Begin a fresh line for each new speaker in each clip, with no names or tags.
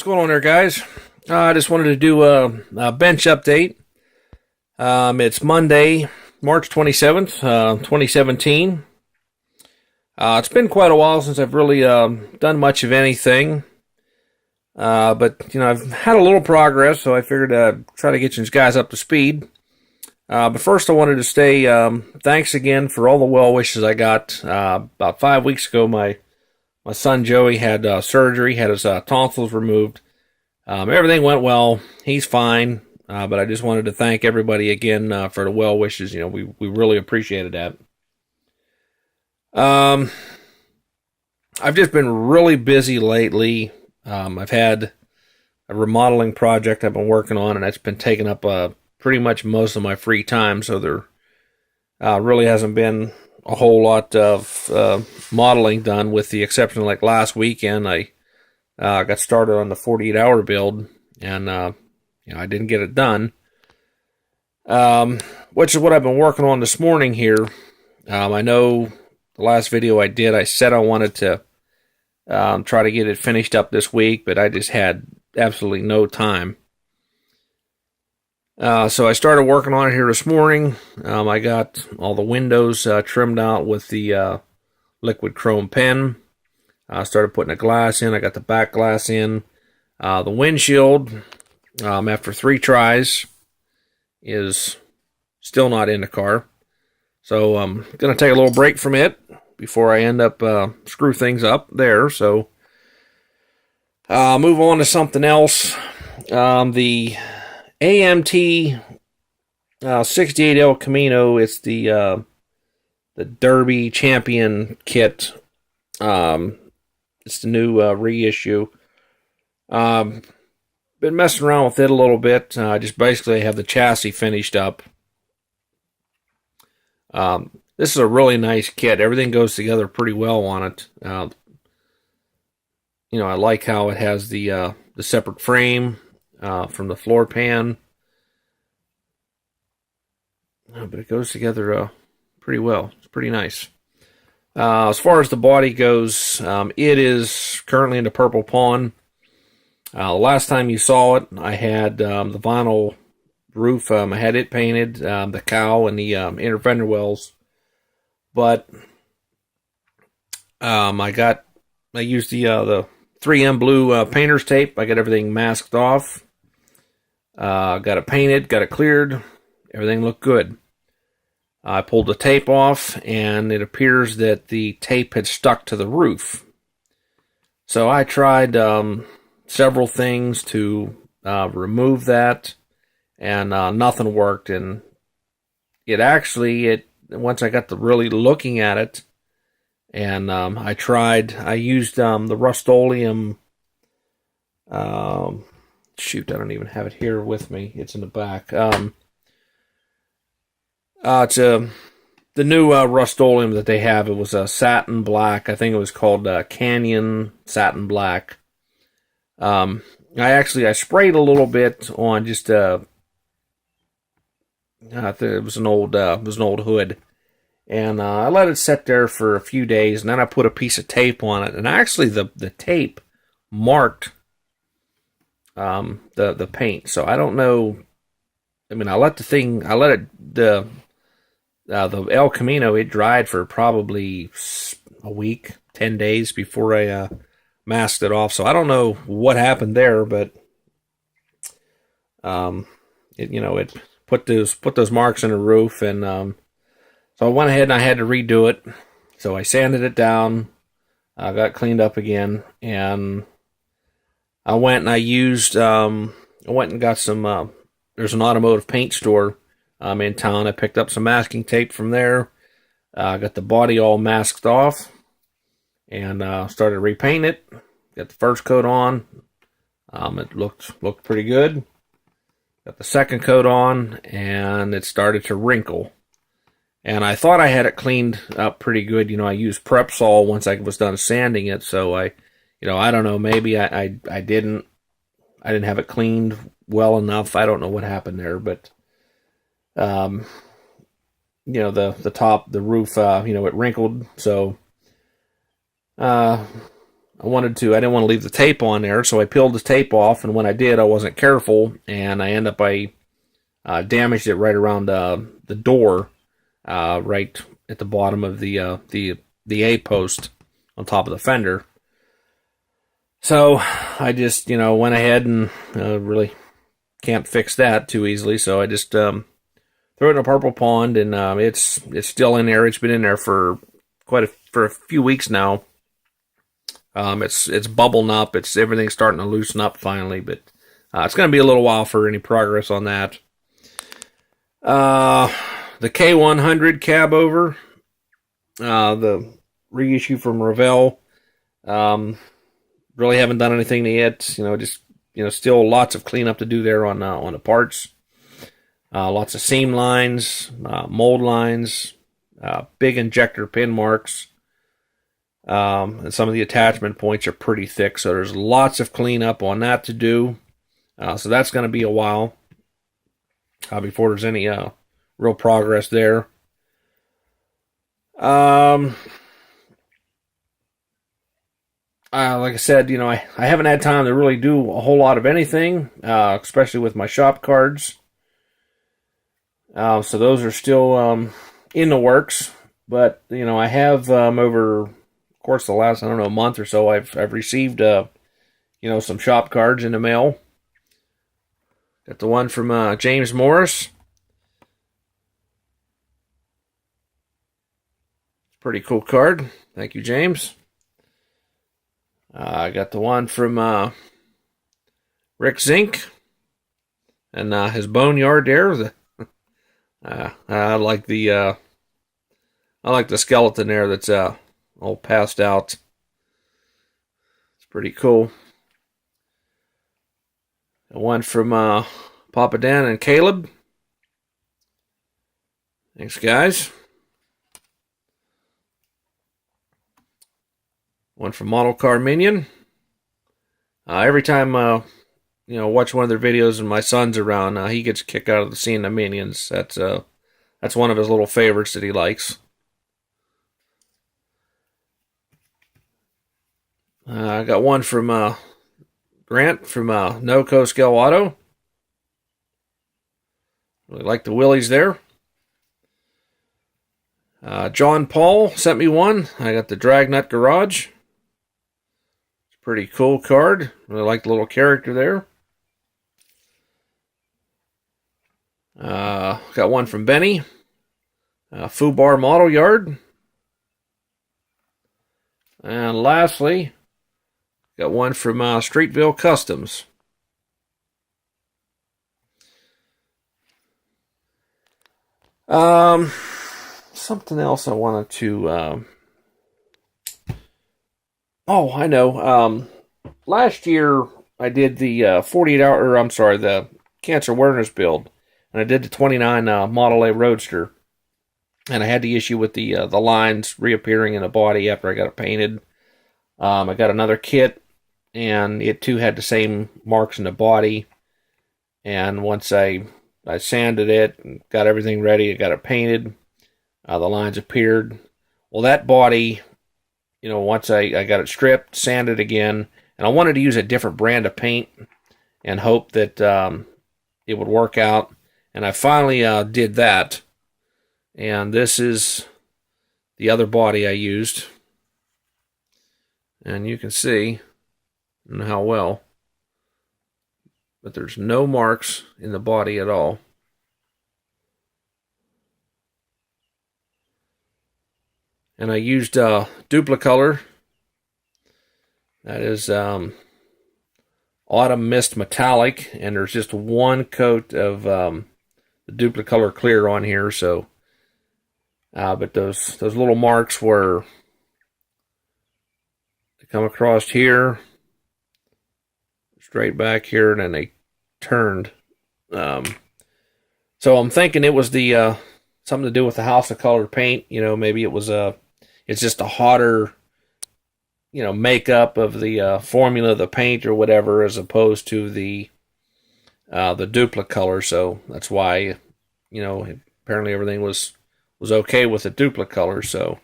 What's going on there, guys? I just wanted to do a bench update. It's Monday, March 27th, 2017. It's been quite a while since I've really done much of anything. But, I've had a little progress, so I figured I'd try to get you guys up to speed. But first, I wanted to say thanks again for all the well wishes I got. About 5 weeks ago, my son Joey had surgery, had his tonsils removed. Everything went well. He's fine. But I just wanted to thank everybody again for the well wishes. We really appreciated that. I've just been really busy lately. I've had a remodeling project I've been working on, and that's been taking up pretty much most of my free time. So there really hasn't been a whole lot of modeling done, with the exception of like last weekend. I got started on the 48-hour build, and I didn't get it done, which is what I've been working on this morning here. I know the last video I did, I said I wanted to try to get it finished up this week, but I just had absolutely no time. So I started working on it here this morning. I got all the windows trimmed out with the liquid chrome pen. I started putting the glass in. I got the back glass in. The windshield, after 3 tries, is still not in the car. So I'm going to take a little break from it before I end up screw things up there. So move on to something else. The AMT 68 El Camino, it's the Derby Champion kit. It's the new reissue. Been messing around with it a little bit. Just basically have the chassis finished up. This is a really nice kit. Everything goes together pretty well on it. I like how it has the separate frame from the floor pan. But it goes together pretty well. It's pretty nice. As far as the body goes, it is currently in the purple pawn. Last time you saw it, I had the vinyl roof. I had it painted, the cowl and the inner fender wells. But I used the 3M blue painter's tape. I got everything masked off. Got it painted, got it cleared. Everything looked good. I pulled the tape off, and it appears that the tape had stuck to the roof. So I tried several things to remove that, and nothing worked. And once I got to really looking at it, and I used the Rust-Oleum. Shoot, I don't even have it here with me. It's in the back. It's the new Rust-Oleum that they have. It was a satin black. I think it was called Canyon Satin Black. I sprayed a little bit on just I think it was an old hood, and I let it sit there for a few days, and then I put a piece of tape on it, and actually the tape marked the paint. So I don't know. I mean, the El Camino, it dried for probably a week, 10 days before I masked it off. So I don't know what happened there, but it put those marks in the roof, and so I went ahead and I had to redo it. So I sanded it down, got cleaned up again, and I went and got some. There's an automotive paint store in town. I picked up some masking tape from there. Got the body all masked off, and started to repaint it. Got the first coat on. It looked pretty good. Got the second coat on, and it started to wrinkle. And I thought I had it cleaned up pretty good. I used Prep-Sol once I was done sanding it. So I don't know. Maybe I didn't have it cleaned well enough. I don't know what happened there, but the top, the roof, it wrinkled. So I I didn't want to leave the tape on there, so I peeled the tape off, and when I did, I wasn't careful, and I damaged it right around the door, right at the bottom of the A post on top of the fender. So I just, went ahead and really can't fix that too easily, so I just threw it in a purple pond, and it's still in there. It's been in there for for a few weeks now. It's bubbling up. Everything's starting to loosen up finally, but it's going to be a little while for any progress on that. The K100 cab over, the reissue from Revell. Really haven't done anything yet. Still lots of cleanup to do there on the parts. Lots of seam lines, mold lines, big injector pin marks. And some of the attachment points are pretty thick, so there's lots of cleanup on that to do. So that's going to be a while before there's any real progress there. Like I said, I haven't had time to really do a whole lot of anything, especially with my shop cards. So those are still in the works. But, I have over, of course, the last, month or so, I've received, some shop cards in the mail. Got the one from James Morris. Pretty cool card. Thank you, James. I got the one from Rick Zink and his boneyard there. I like the skeleton there that's all passed out. It's pretty cool. The one from Papa Dan and Caleb. Thanks, guys. One from Model Car Minion. Every time, watch one of their videos and my son's around, he gets a kick out of seeing the Minions. That's one of his little favorites that he likes. I got one from Grant from NoCo Scale Auto. Really like the Willies there. John Paul sent me one. I got the Dragnut Garage. Pretty cool card. Really like the little character there. Got one from Benny. Fubar Model Yard. And lastly, got one from Streetville Customs. Something else I wanted to... Oh, I know. Last year I did the the cancer awareness build, and I did the 29 Model A Roadster, and I had the issue with the lines reappearing in the body after I got it painted. I got another kit, and it too had the same marks in the body. And once I sanded it and got everything ready, I got it painted. The lines appeared. Well, that body, once I got it stripped, sanded again, and I wanted to use a different brand of paint and hope that it would work out. And I finally did that. And this is the other body I used. And you can see how well. But there's no marks in the body at all. And I used Duplicolor. That is Autumn Mist Metallic, and there's just one coat of the Duplicolor Clear on here. So, but those little marks were they come across here, straight back here, and then they turned. So I'm thinking it was the something to do with the House of Colored Paint. Maybe it was it's just a hotter, makeup of the formula of the paint or whatever, as opposed to the Duplicolor. So that's why, apparently everything was okay with the Duplicolor. So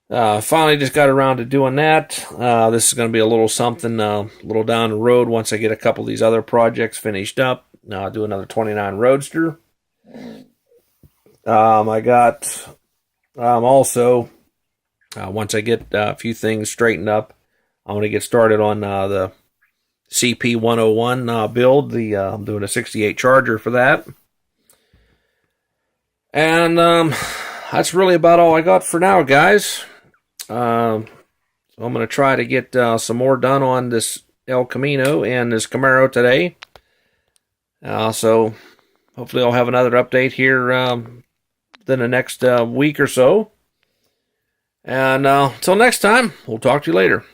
Finally just got around to doing that. This is going to be a little something, a little down the road once I get a couple of these other projects finished up. I'll do another 29 Roadster. I got also, once I get a few things straightened up, I'm going to get started on the CP101 build. I'm doing a 68 Charger for that. And that's really about all I got for now, guys. So I'm going to try to get some more done on this El Camino and this Camaro today. So hopefully I'll have another update here within the next week or so. And until next time, we'll talk to you later.